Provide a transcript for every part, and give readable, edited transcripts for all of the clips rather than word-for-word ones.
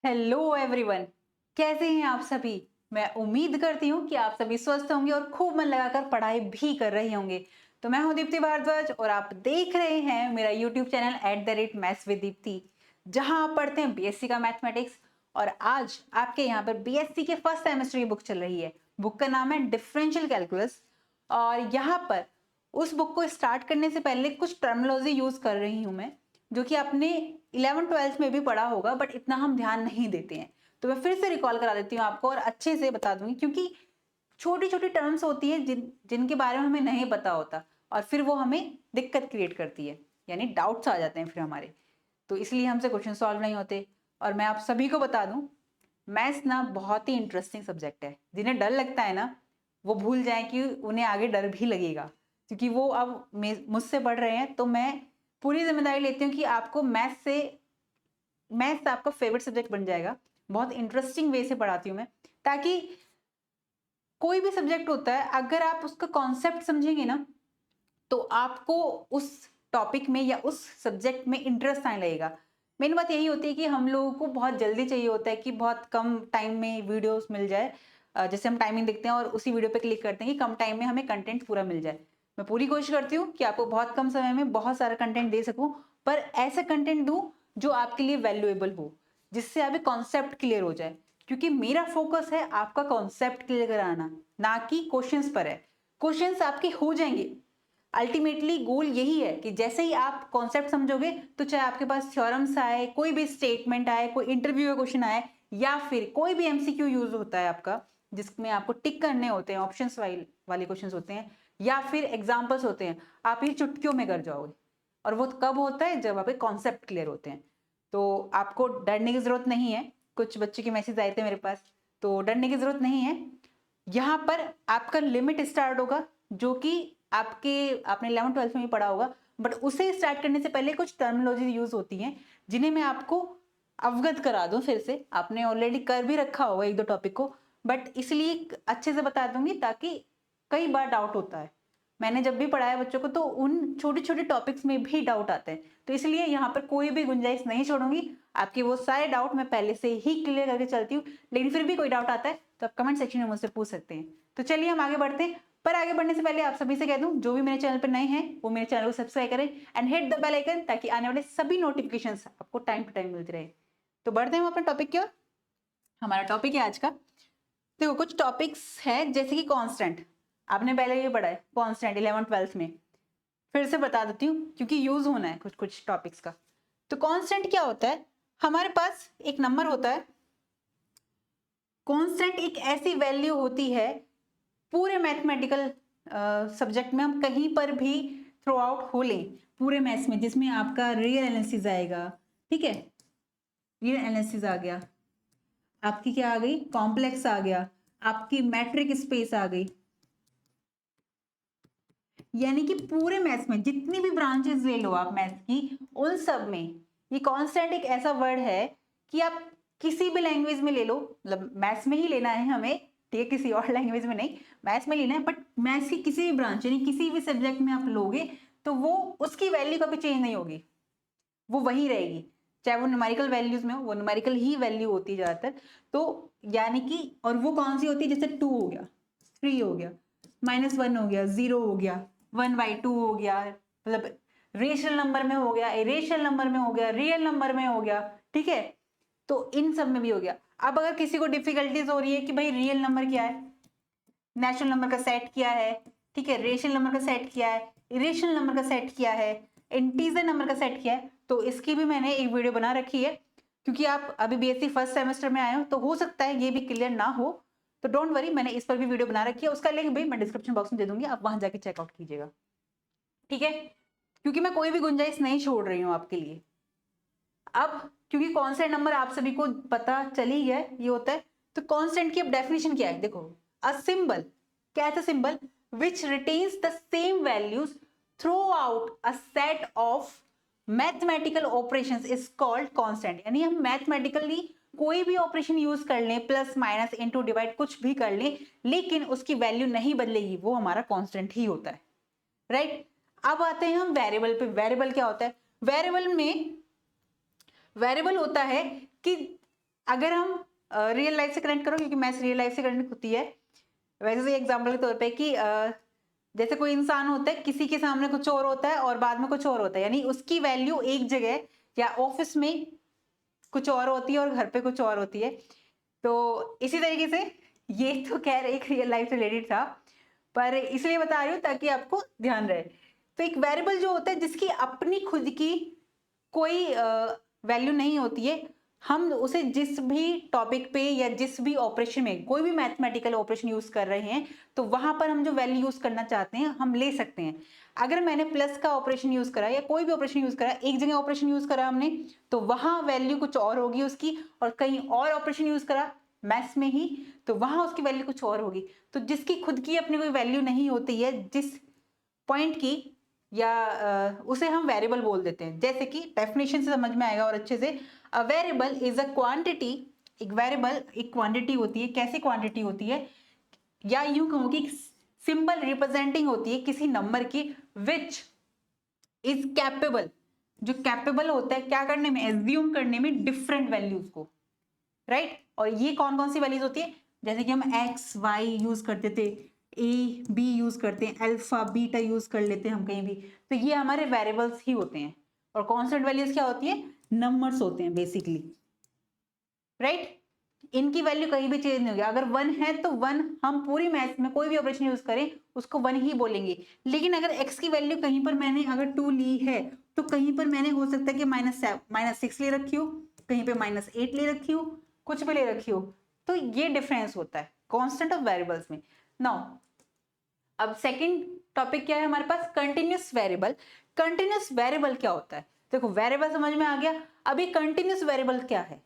Hello everyone, कैसे हैं आप सभी। मैं उम्मीद करती हूँ कि आप सभी स्वस्थ होंगे और खूब मन लगाकर पढ़ाई भी कर रहे होंगे। तो मैं हूँ दीप्ति भारद्वाज और आप देख रहे हैं मेरा YouTube channel @maths with Deepti, जहाँ आप पढ़ते हैं बीएससी का मैथमेटिक्स। और आज आपके यहाँ पर बीएससी के फर्स्ट सेमेस्टर की बुक चल रही है। बुक का नाम है डिफरेंशियल कैलकुलस। और यहाँ पर उस बुक को स्टार्ट करने से पहले कुछ टर्मिनोलॉजी यूज कर रही हूँ मैं, जो कि आपने 11th-12th में भी पढ़ा होगा, बट इतना हम ध्यान नहीं देते हैं। तो मैं फिर से रिकॉल करा देती हूँ आपको और अच्छे से बता दूंगी, क्योंकि छोटी छोटी टर्म्स होती हैं जिनके बारे में हमें नहीं पता होता, और फिर वो हमें दिक्कत क्रिएट करती है, यानी डाउट्स आ जाते हैं फिर हमारे। तो इसलिए हमसे क्वेश्चन सॉल्व नहीं होते। और मैं आप सभी को बता दूं, मैथ्स ना बहुत ही इंटरेस्टिंग सब्जेक्ट है। जिन्हें डर लगता है ना, वो भूल जाए कि उन्हें आगे डर भी लगेगा, क्योंकि वो अब मुझसे पढ़ रहे हैं। तो मैं पूरी जिम्मेदारी लेती हूँ कि आपको मैथ्स आपका फेवरेट सब्जेक्ट बन जाएगा। बहुत इंटरेस्टिंग वे से पढ़ाती हूँ मैं, ताकि कोई भी सब्जेक्ट होता है, अगर आप उसका कॉन्सेप्ट समझेंगे ना, तो आपको उस टॉपिक में या उस सब्जेक्ट में इंटरेस्ट आने लगेगा। मेन बात यही होती है कि हम लोगों को बहुत जल्दी चाहिए होता है कि बहुत कम टाइम में वीडियोस मिल जाए। जैसे हम टाइमिंग देखते हैं और उसी वीडियो पे क्लिक करते हैं कि कम टाइम में हमें कंटेंट पूरा मिल जाए। मैं पूरी कोशिश करती हूँ कि आपको बहुत कम समय में बहुत सारा कंटेंट दे सकूं, पर ऐसा कंटेंट दूं जो आपके लिए वैल्यूएबल हो, जिससे आपके कॉन्सेप्ट क्लियर हो जाए। क्योंकि मेरा फोकस है आपका कॉन्सेप्ट क्लियर कराना, ना कि क्वेश्चंस पर है। क्वेश्चंस आपके हो जाएंगे। अल्टीमेटली गोल यही है कि जैसे ही आप कॉन्सेप्ट समझोगे, तो चाहे आपके पास थ्योरम्स आए, कोई भी स्टेटमेंट आए, कोई इंटरव्यू का क्वेश्चन आए, या फिर कोई भी एमसीक्यू यूज होता है आपका, जिसमें आपको टिक करने होते हैं, ऑप्शंस वाले क्वेश्चंस होते हैं, या फिर एग्जांपल्स होते हैं, आप ये चुटकियों में कर जाओगे। और वो कब होता है? जब आपके कॉन्सेप्ट क्लियर होते हैं। तो आपको डरने की जरूरत नहीं है। कुछ बच्चे के मैसेज आए थे मेरे पास, तो डरने की जरूरत नहीं है। यहाँ पर आपका लिमिट स्टार्ट होगा, जो कि आपने 11th-12th में भी पढ़ा होगा, बट उसे स्टार्ट करने से पहले कुछ टर्मिनोलॉजी यूज होती हैं, जिन्हें मैं आपको अवगत करा दूं। फिर से आपने ऑलरेडी कर भी रखा होगा एक दो टॉपिक को, बट इसलिए अच्छे से बता दूंगी, ताकि कई बार डाउट होता है। मैंने जब भी पढ़ाया बच्चों को, तो उन छोटे छोटे टॉपिक्स में भी डाउट आते हैं। तो इसलिए यहाँ पर कोई भी गुंजाइश नहीं छोड़ूंगी। आपके वो सारे डाउट मैं पहले से ही क्लियर करके चलती हूँ, लेकिन फिर भी कोई डाउट आता है तो आप कमेंट सेक्शन में मुझसे पूछ सकते हैं। तो चलिए हम आगे बढ़ते हैं। पर आगे बढ़ने से पहले आप सभी से कह दूं, जो भी मेरे चैनल पर नए हैं वो मेरे चैनल को सब्सक्राइब करें and hit the bell icon, ताकि आने वाले सभी नोटिफिकेशंस आपको टाइम टू टाइम मिलते रहे। तो बढ़ते हैं हम अपने टॉपिक की ओर। हमारा टॉपिक है आज का, देखो कुछ टॉपिक्स है जैसे कि कांस्टेंट। आपने पहले ये पढ़ा है कांस्टेंट 11th-12th में। फिर से बता देती हूँ, क्योंकि यूज होना है कुछ कुछ टॉपिक्स का। तो कांस्टेंट क्या होता है? हमारे पास एक नंबर होता है। कांस्टेंट एक ऐसी वैल्यू होती है, पूरे मैथमेटिकल सब्जेक्ट में हम कहीं पर भी थ्रो आउट हो लें, पूरे मैथ्स में, जिसमें आपका रियल एनालिसिस आएगा। ठीक है, रियल एनालिसिस आ गया, आपकी क्या आ गई, कॉम्प्लेक्स आ गया, आपकी मैट्रिक स्पेस आ गई। यानी कि पूरे मैथ्स में जितनी भी ब्रांचेस ले लो आप मैथ्स की, उन सब में ये कांस्टेंट एक ऐसा वर्ड है कि आप किसी भी लैंग्वेज में ले लो, मतलब मैथ्स में ही लेना है हमें, ठीक है, किसी और लैंग्वेज में नहीं, मैथ्स में लेना है। बट मैथ्स की किसी भी ब्रांच यानी किसी भी सब्जेक्ट में आप लोगे, तो वो उसकी वैल्यू कभी चेंज नहीं होगी, वो वही रहेगी। चाहे वो न्यूमेरिकल वैल्यूज में हो, वो न्यूमेरिकल ही वैल्यू होती है ज्यादातर। तो यानी कि, और वो कौन सी होती है? जैसे 2 हो गया, 3 हो गया, -1 हो गया, 0 हो गया, 1/2 हो गया, मतलब रेशनल नंबर में हो गया, इरेशनल नंबर में हो गया, रियल नंबर में हो गया। ठीक है, तो इन सब में भी हो गया। अब अगर किसी को डिफिकल्टीज हो रही है कि भाई रियल नंबर क्या है, नेचुरल नंबर का सेट क्या है, ठीक है, रेशनल नंबर का सेट क्या है, इरेशनल नंबर का सेट क्या है, इंटीजर नंबर का सेट क्या है, तो इसकी भी मैंने एक वीडियो बना रखी है। क्योंकि आप अभी बीएससी फर्स्ट सेमेस्टर में आए हो, तो हो सकता है ये भी क्लियर ना हो, तो डोंट वरी, मैंने इस पर भी वीडियो बना रखी है। उसका लिंक भी मैं डिस्क्रिप्शन बॉक्स में दे दूंगी, आप वहां जाके चेकआउट कीजिएगा। ठीक है, क्योंकि मैं कोई भी गुंजाइश नहीं छोड़ रही हूँ आपके लिए। अब क्योंकि कांस्टेंट नंबर आप सभी को पता चल ही गया ये होता है, तो कांस्टेंट की अब डेफिनेशन क्या है? देखो, अ सिंबल, क्या है? Symbol which retains the same values through out a set of mathematical operations is called constant. यानी हम मैथमेटिकली कोई भी ऑपरेशन यूज कर लें, प्लस माइनस इंटू डिवाइड कुछ भी कर लें, लेकिन उसकी वैल्यू नहीं बदलेगी, वो हमारा कांस्टेंट ही होता है। राइट, अब आते हैं हम वेरिएबल पे। वेरिएबल क्या होता है? वेरिएबल में वेरिएबल होता है कि अगर हम रियल लाइफ से कनेक्ट करो, क्योंकि मैथ्स रियल लाइफ से कनेक्ट होती है, वैसे तो एग्जाम्पल के तौर पे कि जैसे कोई इंसान होता है, किसी के सामने कुछ और होता है और बाद में कुछ और होता है, यानी उसकी वैल्यू एक जगह या ऑफिस में कुछ और होती है और घर पे कुछ और होती है। तो इसी तरीके से ये तो खैर एक रियल लाइफ से रिलेटेड था, पर इसलिए बता रही हूँ ताकि आपको ध्यान रहे। तो एक वेरिएबल जो होता है जिसकी अपनी खुद की कोई वैल्यू नहीं होती है, हम उसे जिस भी टॉपिक पे या जिस भी ऑपरेशन में, कोई भी मैथमेटिकल ऑपरेशन यूज कर रहे हैं, तो वहां पर हम जो वैल्यू यूज करना चाहते हैं हम ले सकते हैं। अगर मैंने प्लस का ऑपरेशन यूज करा या कोई भी ऑपरेशन यूज करा, एक जगह ऑपरेशन यूज करा हमने, तो वहां वैल्यू कुछ और होगी उसकी, और कहीं और ऑपरेशन यूज करा मैथ्स में ही, तो वहां उसकी वैल्यू कुछ और होगी। तो जिसकी खुद की अपनी कोई वैल्यू नहीं होती है, जिस पॉइंट की, या उसे हम वेरिएबल बोल देते हैं। जैसे कि डेफिनेशन से समझ में आएगा और अच्छे से, a variable is a quantity, एक वेरिएबल एक क्वांटिटी होती है। कैसे क्वांटिटी होती है, या यूं कहूं कि सिंबल रिप्रेजेंटिंग होती है किसी नंबर की, विच इज कैपेबल, जो कैपेबल होता है क्या करने में, एज्यूम करने में डिफरेंट वैल्यूज को, राइट। और ये कौन कौन सी वैल्यूज होती है, जैसे कि हम एक्स वाई यूज करते थे, ए बी यूज करते हैं, अल्फा बीटा यूज कर लेते हैं हम कहीं भी, तो ये हमारे वेरिएबल्स ही होते हैं। और कांस्टेंट वैल्यूज क्या होती है, नंबर्स होते हैं बेसिकली, राइट। इनकी वैल्यू कहीं भी चेंज नहीं होगी। अगर वन है तो वन, हम पूरी मैथ्स में कोई भी ऑपरेशन यूज करें उसको वन ही बोलेंगे। लेकिन अगर एक्स की वैल्यू कहीं पर मैंने अगर 2 ली है, तो कहीं पर मैंने हो सकता है कि -6 ले रखी हो, कहीं पे -8 ले रखी हो, कुछ भी ले रखी हो। तो ये डिफरेंस होता है कांस्टेंट ऑफ वेरिएबल्स में। नाउ अब सेकंड टॉपिक क्या है हमारे पास, कंटिन्यूस वेरिएबल। कंटिन्यूस वेरिएबल क्या होता है, देखो वेरिएबल समझ में आ गया। अभी कंटिन्यूस वेरिएबल क्या है,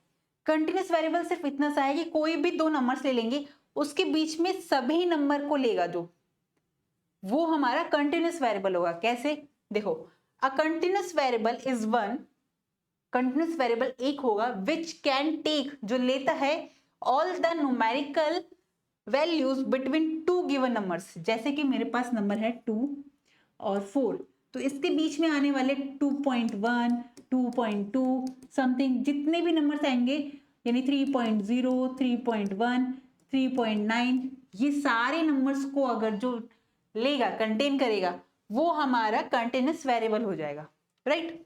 कंटिन्यूस वेरिएबल सिर्फ इतना सा है कि कोई भी दो नंबर्स ले लेंगे, उसके बीच में सभी नंबर को लेगा जो, वो हमारा कंटिन्यूस वेरिएबल होगा। कैसे, देखो, a continuous variable is one, continuous variable एक होगा, विच कैन टेक, जो लेता है all the numerical values between two given numbers. जैसे कि मेरे पास नंबर है 2 और 4, तो इसके बीच में आने वाले 2.1, 2.2 समथिंग जितने भी नंबर्स आएंगे, यानी 3.0, 3.1, 3.9, ये सारे नंबर्स को अगर जो लेगा, कंटेन करेगा, वो हमारा कंटिन्यूस वेरिएबल हो जाएगा, राइट।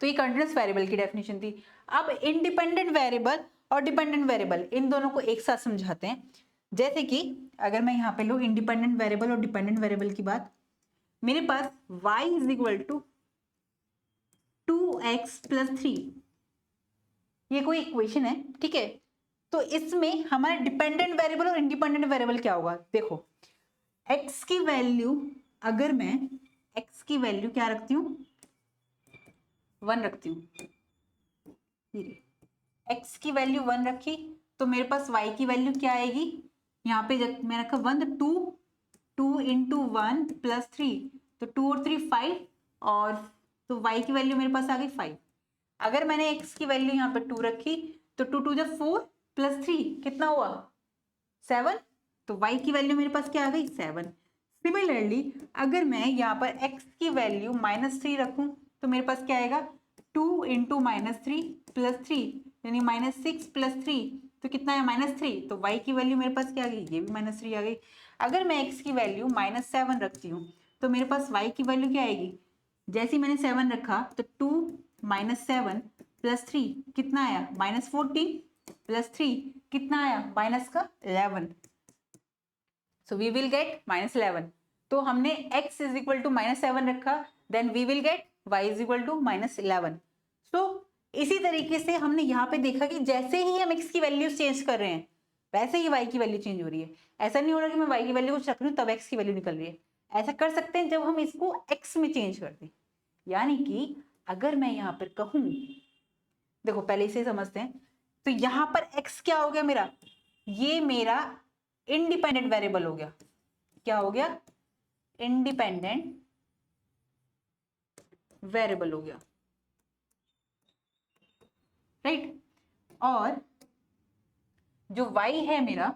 तो ये कंटिन्यूस वेरिएबल की डेफिनेशन थी। अब इंडिपेंडेंट वेरिएबल और डिपेंडेंट वेरिएबल, इन दोनों को एक साथ समझाते हैं। जैसे कि अगर मैं यहाँ पे लूँ इंडिपेंडेंट वेरिएबल और डिपेंडेंट वेरिएबल की बात, मेरे पास y is equal to 2x plus 3, ये कोई इक्वेशन है, ठीक है। तो इसमें हमारा डिपेंडेंट वेरिएबल और इंडिपेंडेंट वेरिएबल क्या होगा, देखो x की वैल्यू, अगर मैं x की वैल्यू क्या रखती हूँ, 1 रखती हूँ, x की वैल्यू 1 रखी, तो मेरे पास y की वैल्यू क्या आएगी, यहाँ पे जब मैं रखा 1, तो 2 इंटू 1 प्लस 3, तो 2 और 3 5, और तो y की वैल्यू मेरे पास आ गई 5। अगर मैंने x की वैल्यू यहाँ पे 2 रखी, तो 2 2 जब 4 प्लस 3 कितना हुआ 7, तो y की वैल्यू मेरे पास क्या आ गई 7। सिमिलरली अगर मैं यहाँ पर x की वैल्यू -3 रखूं, तो मेरे पास क्या आएगा 2 इंटू -3 प्लस 3, यानी -6 प्लस 3, तो कितना है -3, तो y की वैल्यू मेरे पास क्या आ गई, ये भी -3 आ गई। अगर मैं x की वैल्यू -7 रखती हूँ, तो मेरे पास y की वैल्यू क्या आएगी, जैसे ही मैंने 7 रखा, तो 2 -7 प्लस 3 कितना आया -14 प्लस 3 कितना आया -11, सो वी विल गेट -11। तो हमने x इज इक्वल टू -7 रखा, then we will get y is equal to -11। So इसी तरीके से हमने यहाँ पे देखा कि जैसे ही हम x की वैल्यू चेंज कर रहे हैं, वैसे ही y की वैल्यू चेंज हो रही है। ऐसा नहीं हो रहा कि मैं y की वैल्यू कुछ रख रही हूँ तब x की वैल्यू निकल रही है। ऐसा कर सकते हैं जब हम इसको x में चेंज कर दें। यानी कि अगर मैं यहाँ पर कहूँ, देखो पहले इसे समझते हैं, तो यहाँ पर x क्या हो गया मेरा, ये मेरा इंडिपेंडेंट वेरिएबल हो गया। क्या हो गया, इंडिपेंडेंट वेरिएबल हो गया, राइट। और जो y है मेरा,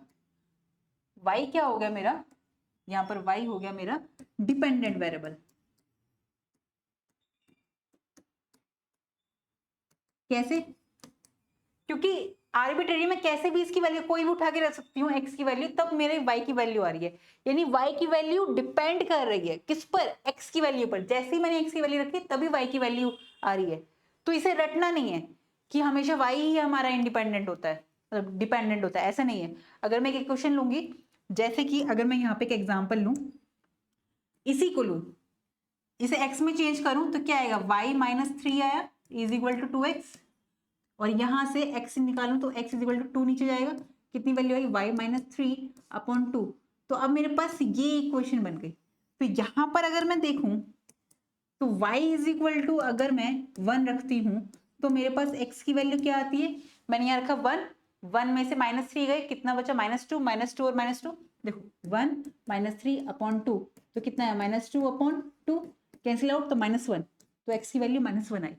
y क्या हो गया मेरा, यहां पर y हो गया मेरा डिपेंडेंट वेरिएबल। कैसे, क्योंकि आर्बिट्रेरी में कैसे भी इसकी वैल्यू कोई भी उठा के रख सकती हूँ एक्स की वैल्यू, तब मेरे वाई की वैल्यू आ रही है। यानी वाई की वैल्यू डिपेंड कर रही है किस पर, एक्स की वैल्यू पर। जैसे ही मैंने एक्स की वैल्यू रखी तभी वाई की वैल्यू आ रही है। तो इसे रटना नहीं है कि हमेशा वाई ही हमारा इंडिपेंडेंट होता है, मतलब डिपेंडेंट होता है, ऐसा नहीं है। अगर मैं एक क्वेश्चन लूंगी, जैसे कि अगर मैं यहाँ पे एक एग्जाम्पल लूँ, इसी को लूँ, इसे x में चेंज करूं तो क्या आएगा, y माइनस 3 आया इज इक्वल टू 2x, और यहां से x निकालूं तो x इज इक्वल टू 2 नीचे जाएगा, कितनी वैल्यू आई, y माइनस 3 अपॉन 2। तो अब मेरे पास ये इक्वेशन बन गई। तो यहां पर अगर मैं देखूं तो y इज इक्वल टू अगर मैं 1 रखती हूं तो मेरे पास x की वैल्यू क्या आती है, मैंने यहाँ रखा 1, 1 में से -3 गए, कितना बचा, -2 और -2, देखो 1 -3 अपॉन 2, तो कितना है, -2 अपॉन 2, कैंसिल आउट तो -1, तो x की वैल्यू -1 आई।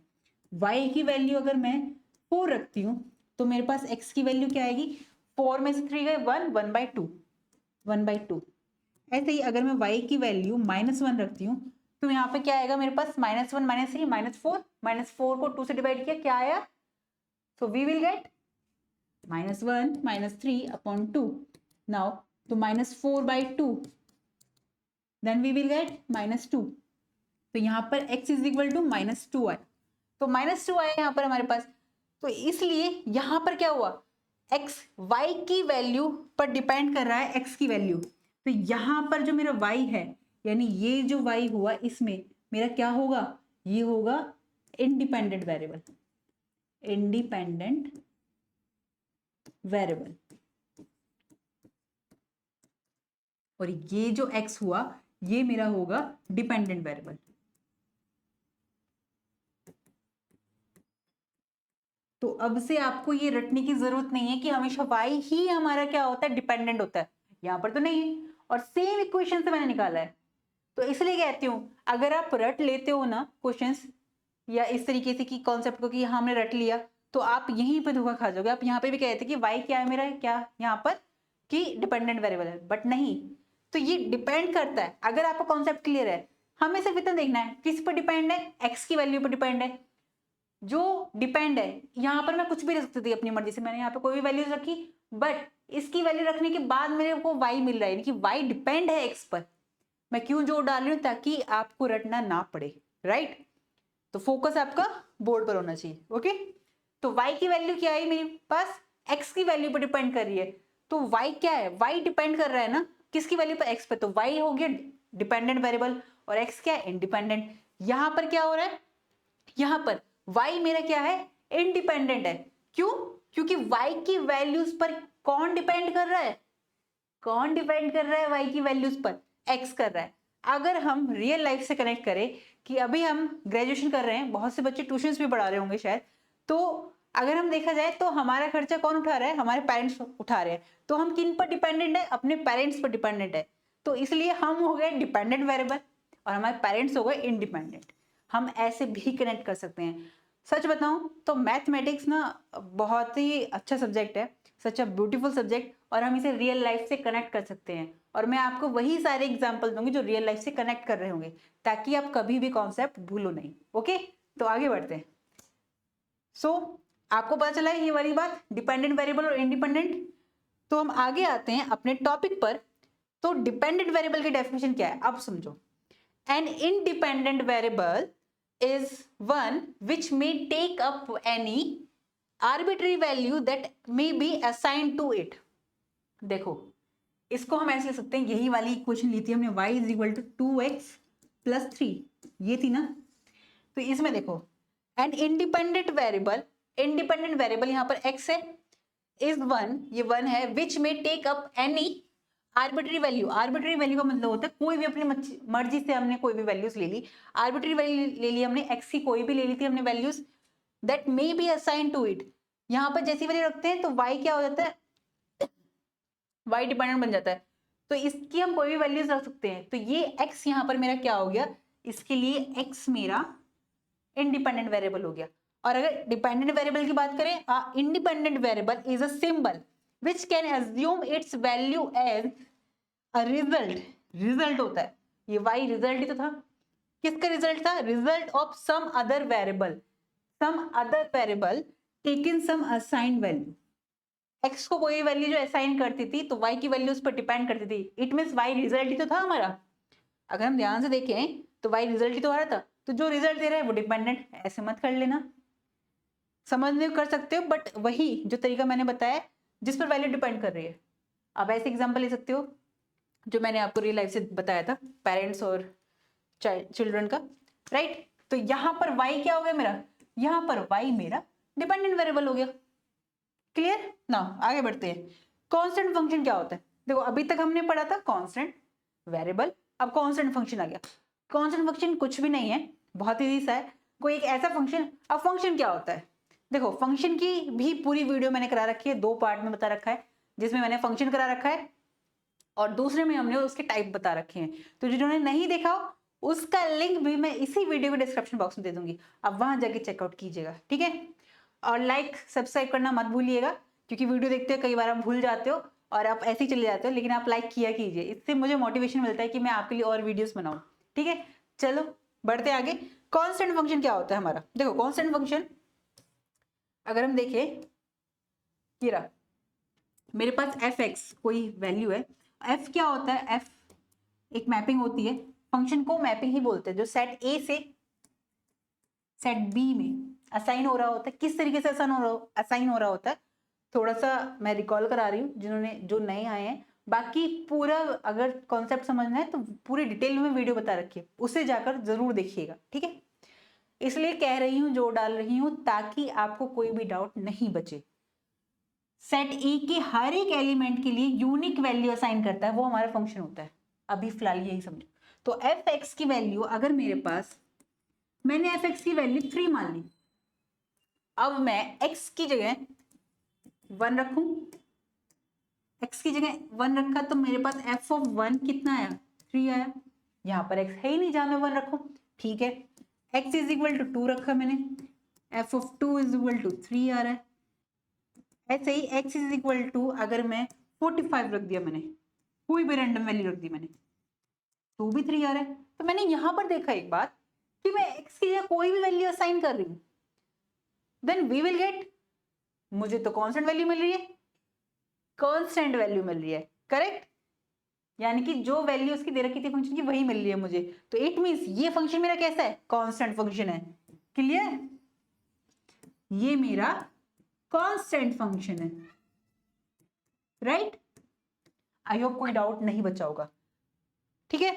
y की वैल्यू अगर मैं 4 रखती हूँ तो मेरे पास x की वैल्यू क्या आएगी, 4 में से 3 गए 1, 1/2। ऐसे ही अगर मैं y की वैल्यू -1 रखती हूँ तो यहाँ पे क्या आएगा मेरे पास, -1 -3 -4 को 2 से डिवाइड किया, क्या आया, so we will get -1 -3 upon 2। Now तो -4/2, देन वी विल गेट -2। तो यहाँ पर x इज इक्वल टू -2 आया, तो -2 आया यहाँ पर हमारे पास। तो इसलिए यहाँ पर क्या हुआ, x y की वैल्यू पर डिपेंड कर रहा है x की वैल्यू। तो यहाँ पर जो मेरा y है, यानी ये जो y हुआ, इसमें मेरा क्या होगा, ये होगा इंडिपेंडेंट वेरिएबल, इंडिपेंडेंट वेरिएबल। और ये जो x हुआ ये मेरा होगा डिपेंडेंट वेरिएबल। तो अब से आपको ये रटने की जरूरत नहीं है कि हमेशा y ही हमारा क्या होता है, डिपेंडेंट होता है, यहाँ पर तो नहीं है। और सेम इक्वेशन से मैंने निकाला है, तो इसलिए कहती हूँ अगर आप रट लेते हो ना क्वेश्चंस, या इस तरीके से कि कॉन्सेप्ट को कि हमने रट लिया, तो आप यहीं पे धोखा खा जाओगे। आप यहाँ पे भी कहते थे कि y क्या है मेरा, क्या यहाँ पर कि डिपेंडेंट वेरिएबल है, बट नहीं। तो ये डिपेंड करता है, अगर आपका कॉन्सेप्ट क्लियर है, हमें सिर्फ इतना देखना है किस पर डिपेंड है, x की वैल्यू पर डिपेंड है। जो डिपेंड है, यहाँ पर मैं कुछ भी रख सकती थी अपनी मर्जी से, मैंने यहाँ पे कोई भी वैल्यूज रखी, बट इसकी वैल्यू रखने के बाद मेरे को y मिल रहा है, यानी कि y डिपेंड है x पर। मैं क्यों जोर डाल रही हूँ, ताकि आपको रटना ना पड़े, राइट। तो फोकस आपका बोर्ड पर होना चाहिए, ओके। तो y की वैल्यू क्या है मेरे पास, x की वैल्यू पर डिपेंड कर रही है। तो y क्या है, y डिपेंड कर रहा है ना किसकी वैल्यू पर, x पे, तो y हो गया डिपेंडेंट वेरिएबल, और x क्या है, इंडिपेंडेंट। यहां पर क्या हो रहा है, यहां पर y मेरा क्या है, इंडिपेंडेंट है। क्यों, क्योंकि y की वैल्यूज पर कौन डिपेंड कर रहा है, कौन डिपेंड कर रहा है y की वैल्यूज पर, x कर रहा है। अगर हम रियल लाइफ से कनेक्ट करें कि अभी हम ग्रेजुएशन कर रहे हैं, बहुत से बच्चे ट्यूशंस भी पढ़ा रहे होंगे शायद, तो अगर हम देखा जाए तो हमारा खर्चा कौन उठा रहा है, हमारे पेरेंट्स उठा रहे हैं। तो हम किन पर डिपेंडेंट है, अपने पेरेंट्स पर डिपेंडेंट है। तो इसलिए हम हो गए डिपेंडेंट वेरिएबल और हमारे पेरेंट्स हो गए इंडिपेंडेंट। हम ऐसे भी कनेक्ट कर सकते हैं। सच बताऊं तो मैथमेटिक्स ना बहुत ही अच्छा सब्जेक्ट है, सच अ ब्यूटीफुल सब्जेक्ट, और हम इसे रियल लाइफ से कनेक्ट कर सकते हैं। और मैं आपको वही सारे एग्जाम्पल दूंगी जो रियल लाइफ से कनेक्ट कर रहे होंगे, ताकि आप कभी भी कॉन्सेप्ट भूलो नहीं, ओके। तो आगे बढ़ते हैं। आपको पता चला है ये वाली बात, डिपेंडेंट वेरिएबल और इंडिपेंडेंट। तो हम आगे आते हैं अपने टॉपिक पर। तो डिपेंडेंट वेरिएबल की डेफिनेशन क्या है, अब समझो। An independent variable is one which may take up any arbitrary value that may be assigned to it। देखो इसको हम ऐसे लिख सकते हैं, यही वाली इक्वेशन ली थी हमने, y is equal to 2x plus 3, ये थी ना। तो इसमें देखो एन इंडिपेंडेंट वेरिएबल यहाँ पर x है, इज वन, ये वन है, विच में take up any arbitrary value. Arbitrary value का मतलब होता है कोई भी अपनी मर्जी से हमने कोई भी वैल्यूज ले ली, आर्बिट्री वैल्यू ले ली हमने, x की कोई भी ले ली थी हमने values, that may be assign to it. यहाँ पर जैसी वैल्यू रखते हैं तो y क्या हो जाता है, y डिपेंडेंट बन जाता है। तो इसकी हम कोई भी वैल्यूज रख सकते हैं। तो ये x यहाँ पर मेरा क्या हो गया, इसके लिए x मेरा इंडिपेंडेंट वेरिएबल हो गया। और अगर डिपेंडेंट वेरिएबल की बात करें, independent variable is a symbol which can assume its value as a result होता है। ये y रिजल्ट ही तो था, किसका रिजल्ट था, result of some other variable taken some assigned value. x को कोई वैल्यू जो असाइन करती थी तो y की वैल्यू उस पर डिपेंड करती थी। इट मींस y रिजल्ट ही तो था हमारा। अगर हम ध्यान से देखें तो y रिजल्ट ही तो आ रहा था, तो जो रिजल्ट दे रहा है वो डिपेंडेंट, ऐसे मत कर लेना, समझने कर सकते हो, बट वही जो तरीका मैंने बताया जिस पर वैल्यू डिपेंड कर रही है। आप ऐसे एग्जांपल ले सकते हो जो मैंने आपको रियल लाइफ से बताया था, पेरेंट्स और चिल्ड्रन का, राइट। तो यहाँ पर y क्या हो गया मेरा, यहाँ पर y मेरा डिपेंडेंट वेरिएबल हो गया। क्लियर ना, आगे बढ़ते हैं। कांस्टेंट फंक्शन क्या होता है, देखो अभी तक हमने पढ़ा था कांस्टेंट वेरिएबल, अब कांस्टेंट फंक्शन आ गया। कांस्टेंट फंक्शन कुछ भी नहीं है, बहुत ही सा है, कोई एक ऐसा फंक्शन। अब फंक्शन क्या होता है, देखो फंक्शन की भी पूरी वीडियो मैंने करा रखी है, 2 पार्ट में बता रखा है, जिसमें मैंने फंक्शन करा रखा है और दूसरे में हमने उसके टाइप बता रखे हैं। तो जिन्होंने नहीं देखा उसका लिंक भी मैं इसी वीडियो के डिस्क्रिप्शन बॉक्स में दे दूंगी, आप वहां जाके चेकआउट कीजिएगा, ठीक है। और लाइक सब्सक्राइब करना मत भूलिएगा, क्योंकि वीडियो देखते हो कई बार आप भूल जाते हो और आप ऐसे ही चले जाते हो, लेकिन आप लाइक किया कीजिए, इससे मुझे मोटिवेशन मिलता है कि मैं आपके लिए और वीडियोस बनाऊं, ठीक है। चलो बढ़ते आगे। कांस्टेंट फंक्शन क्या होता है हमारा, देखो कांस्टेंट फंक्शन अगर हम देखें, ये रहा मेरे पास एफ एक्स कोई वैल्यू है। एफ क्या होता है, एफ एक मैपिंग होती है, फंक्शन को मैपिंग ही बोलते हैं, जो सेट ए से सेट बी में असाइन हो रहा होता है। किस तरीके से असाइन हो रहा होता है, थोड़ा सा मैं रिकॉल करा रही हूँ जिन्होंने, जो नए आए हैं। बाकी पूरा अगर कॉन्सेप्ट समझना है तो पूरी डिटेल में वीडियो बता रखी है, उसे जाकर जरूर देखिएगा, ठीक है। इसलिए कह रही हूँ, जोर डाल रही हूँ ताकि आपको कोई भी डाउट नहीं बचे। सेट ए के हर एक एलिमेंट के लिए यूनिक वैल्यू असाइन करता है, वो हमारा फंक्शन होता है। अभी फिलहाल यही समझो। तो एफ एक्स की वैल्यू अगर मेरे पास, मैंने एफ एक्स की वैल्यू 3 मान ली, अब मैं एक्स की जगह 1 रखूं, एक्स की जगह 1 रखा तो मेरे पास एफ ऑफ 1 कितना आया, 3 आया। यहां पर एक्स है ही नहीं जहां मैं 1 रखूं, ठीक है। एक्स इज इक्वल टू 2 रखा मैंने, F of 2 is equal to 3 आ रहा है। ऐसे ही x इज इक्वल टू अगर मैं 45 रख दिया, मैंने कोई भी रैंडम वैल्यू रख दी मैंने, तो भी 3 आ रहा है। तो मैंने यहां पर देखा एक बात कि मैं x की जगह कोई भी वैल्यू असाइन कर रही हूं, देन वी विल गेट, मुझे तो कांस्टेंट वैल्यू मिल रही है, कांस्टेंट वैल्यू मिल रही है, करेक्ट। यानी कि जो वैल्यू उसकी दे रखी थी फंक्शन की वही मिल रही है मुझे, तो इट मींस ये फंक्शन मेरा कैसा है, कांस्टेंट फंक्शन है। क्लियर, ये मेरा कांस्टेंट फंक्शन है, राइट। आई होप कोई डाउट नहीं बचा होगा, ठीक है।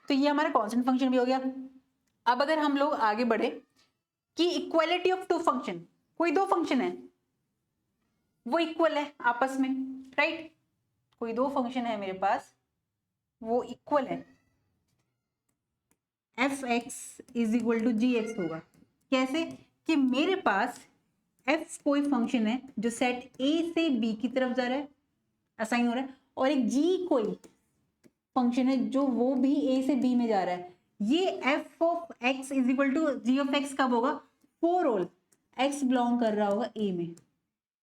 तो ये हमारा कांस्टेंट फंक्शन भी हो गया। अब अगर हम लोग आगे बढ़े कि इक्वालिटी ऑफ टू फंक्शन, कोई 2 फंक्शन है वो इक्वल है आपस में, राइट। कोई 2 फंक्शन है मेरे पास वो इक्वल है, F X is equal to G X होगा। कैसे, कि मेरे पास एफ कोई फंक्शन है जो सेट ए से बी की तरफ जा रहा है, असाइन हो रहा है, और एक जी कोई फंक्शन है जो वो भी ए से बी में जा रहा है। ये F of X is equal to G of X कब होगा, फॉर ऑल एक्स बिलोंग कर रहा होगा ए में,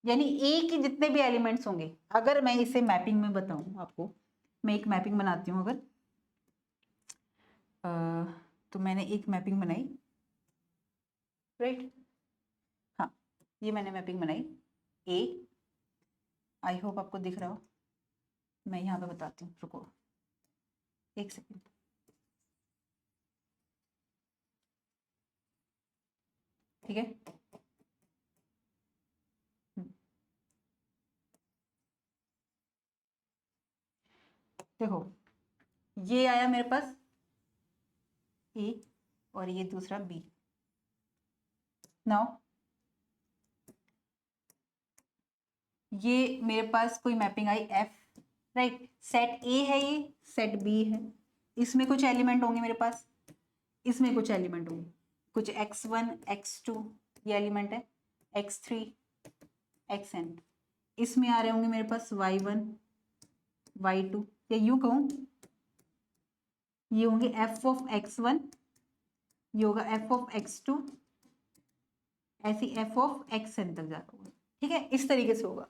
यानी ए के जितने भी एलिमेंट्स होंगे। अगर मैं इसे मैपिंग में बताऊं आपको, मैं एक मैपिंग बनाती हूँ अगर, तो मैंने एक मैपिंग बनाई, राइट। हाँ, ये मैंने मैपिंग बनाई ए, आई होप आपको दिख रहा हो, मैं यहाँ पे बताती हूँ, रुको एक सेकेंड। ठीक है, देखो ये आया मेरे पास ए और ये दूसरा बी। नाउ ये मेरे पास कोई mapping I F, right. Set ए है, ये सेट बी है, इसमें कुछ एलिमेंट होंगे मेरे पास, इसमें कुछ एलिमेंट होंगे, कुछ x1 x2 ये एलिमेंट है, x3 xn, इसमें आ रहे होंगे मेरे पास y1 y2, या यूं कहूं ये होंगे f ऑफ x1, ये होगा f ऑफ x2, ऐसी f ऑफ xn तक जाता होगा, ठीक है, इस तरीके से होगा।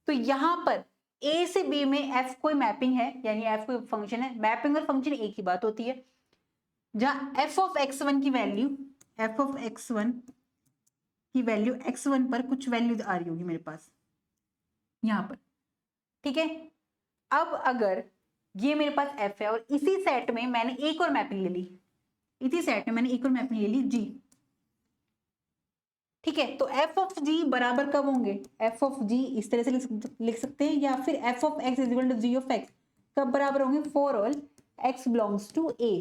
तो यहां पर a से b में f कोई मैपिंग है, यानी f कोई फंक्शन है, मैपिंग और फंक्शन एक ही बात होती है। जहां f ऑफ x1 की वैल्यू, f ऑफ x1 की वैल्यू x1 पर कुछ वैल्यू आ रही होगी मेरे पास, यहाँ पर, ठीक है। अब अगर ये मेरे पास f है और इसी सेट में मैंने एक और मैपिंग ले ली, इसी सेट में मैंने एक और मैपिंग ले ली g, ठीक है। तो f ऑफ g बराबर कब होंगे, f ऑफ g इस तरह से लिख सकते हैं, या फिर f of x is equal to g of x कब बराबर होंगे, for all x belongs to a।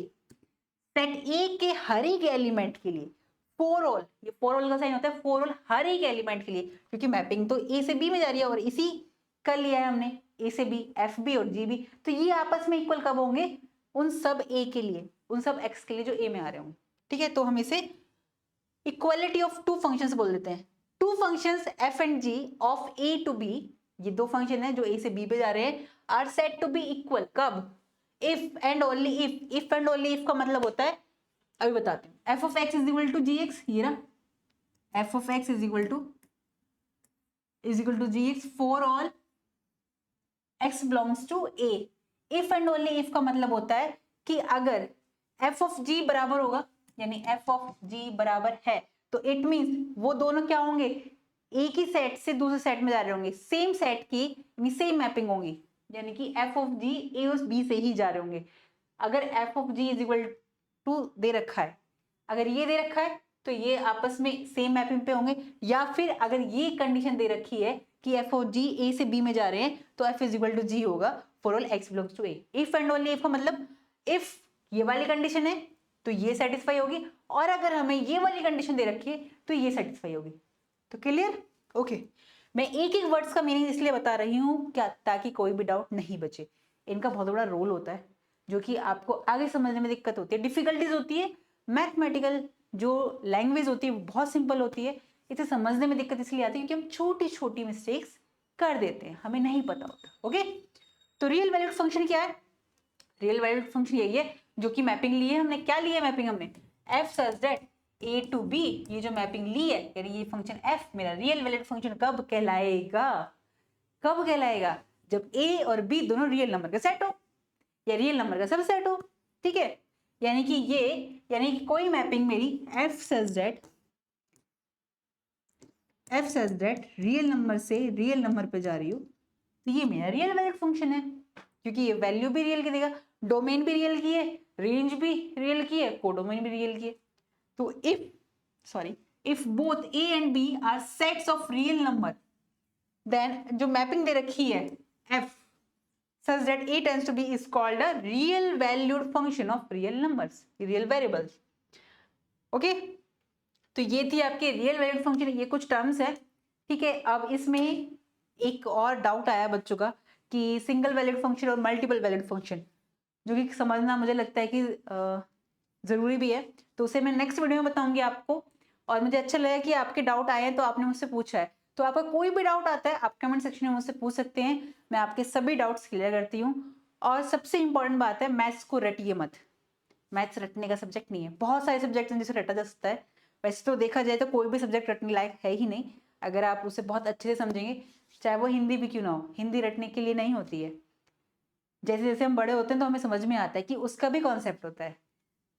Set A के हर एक एलिमेंट के लिए, फॉर ऑल, ये फॉर ऑल का साइन होता है, फॉर ऑल हर एक एलिमेंट के लिए, क्योंकि मैपिंग तो A से B में जा रही है और इसी कर लिया है हमने, A से B, FB और GB, तो ये आपस में इक्वल कब होंगे, उन सब A के लिए, उन सब X के लिए जो A में आ रहे होंगे, ठीक है। तो हम इसे इक्वालिटी ऑफ टू फंक्शंस बोल देते हैं। Two functions f and g of A to B, ये दो फंक्शन है जो A से B पे जा रहे हैं, are set to be equal कब, if and only if. If and only if का मतलब होता है, अभी बताती हूँ, f of x is equal to gx, ये रहा f of x is equal to gx for all x belongs to a। If and only if का मतलब होता है कि अगर f ऑफ g बराबर होगा, यानी f ऑफ g बराबर है, तो इट मींस वो दोनों क्या होंगे, एक ही सेट से दूसरे सेट में जा रहे होंगे, सेम सेट की सेम मैपिंग होंगी, यानी कि f ऑफ g a और b से ही जा रहे होंगे। अगर f of g is equal to दे रखा है, अगर ये दे रखा है तो ये आपस में सेम मैपिंग पे होंगे, या फिर अगर ये कंडीशन दे रखी है कि f ऑफ g a से b में जा रहे हैं तो f is equal to g होगा for all x belongs to a। If and only if का मतलब इफ ये वाली कंडीशन है तो ये सेटिस्फाई होगी, और अगर हमें ये वाली कंडीशन दे रखी है तो ये सेटिस्फाई होगी। तो क्लियर, ओके। मैं एक एक वर्ड्स का मीनिंग इसलिए बता रही हूँ क्या, ताकि कोई भी डाउट नहीं बचे। इनका बहुत बड़ा रोल होता है जो कि आपको आगे समझने में दिक्कत होती है, डिफिकल्टीज होती है। मैथमेटिकल जो लैंग्वेज होती है वो बहुत सिंपल होती है, इसे समझने में दिक्कत इसलिए आती है क्योंकि हम छोटी छोटी मिस्टेक्स कर देते हैं, हमें नहीं पता होता। ओके, तो रियल वैल्यूड फंक्शन क्या है, रियल वैल्यूड फंक्शन यही है जो कि मैपिंग ली है हमने। क्या ली है मैपिंग हमने, f such that a to b, ये जो मैपिंग ली है, यानी ये फंक्शन f मेरा रियल वैल्यूड फंक्शन कब कहलाएगा, कब कहलाएगा, जब a और b दोनों रियल नंबर का सेट हो या रियल नंबर का सबसेट हो, ठीक है। यानी कि ये, यानी कि कोई मैपिंग मेरी f such that real number से रियल नंबर पे जा रही हो, तो ये मेरा रियल वैल्यूड फंक्शन है, क्योंकि ये वैल्यू भी रियल की देगा, डोमेन भी रियल की है, रेंज भी रियल की है, कोडोमेन भी रियल की है। तो if both a and b are sets of real number, then जो मैपिंग दे रखी है f such that a tends to b is called a real valued function of real numbers, real variables। Okay, तो ये थी आपके real valued function, ये कुछ टर्म्स है, ठीक है। अब इसमें एक और डाउट आया बच्चों का कि सिंगल वैल्यूड फंक्शन और मल्टीपल वैल्यूड फंक्शन, जो कि समझना मुझे लगता है कि ज़रूरी भी है, तो उसे मैं नेक्स्ट वीडियो में बताऊंगी आपको। और मुझे अच्छा लगा कि आपके डाउट आए हैं तो आपने मुझसे पूछा है, तो आपका कोई भी डाउट आता है आप कमेंट सेक्शन में मुझसे पूछ सकते हैं, मैं आपके सभी डाउट्स क्लियर करती हूँ। और सबसे इंपॉर्टेंट बात है, मैथ्स को रटिए मत, मैथ्स रटने का सब्जेक्ट नहीं है। बहुत सारे सब्जेक्ट हैं जिसे रटा जा सकता है, वैसे तो देखा जाए तो कोई भी सब्जेक्ट रटने लायक है ही नहीं, अगर आप उसे बहुत अच्छे से समझेंगे, चाहे वो हिंदी भी क्यों ना हो, हिंदी रटने के लिए नहीं होती है। जैसे जैसे हम बड़े होते हैं तो हमें समझ में आता है कि उसका भी कॉन्सेप्ट होता है।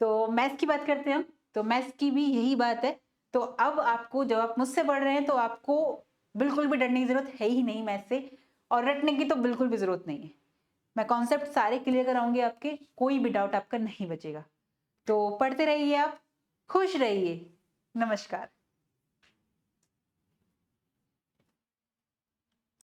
तो मैथ्स की बात करते हैं हम, तो मैथ्स की भी यही बात है। तो अब आपको, जब आप मुझसे पढ़ रहे हैं तो आपको बिल्कुल भी डरने की जरूरत है ही नहीं मैथ्स से, और रटने की तो बिल्कुल भी जरूरत नहीं है। मैं कॉन्सेप्ट सारे क्लियर कराऊंगी आपके, कोई भी डाउट आपका नहीं बचेगा। तो पढ़ते रहिए, आप खुश रहिए। नमस्कार।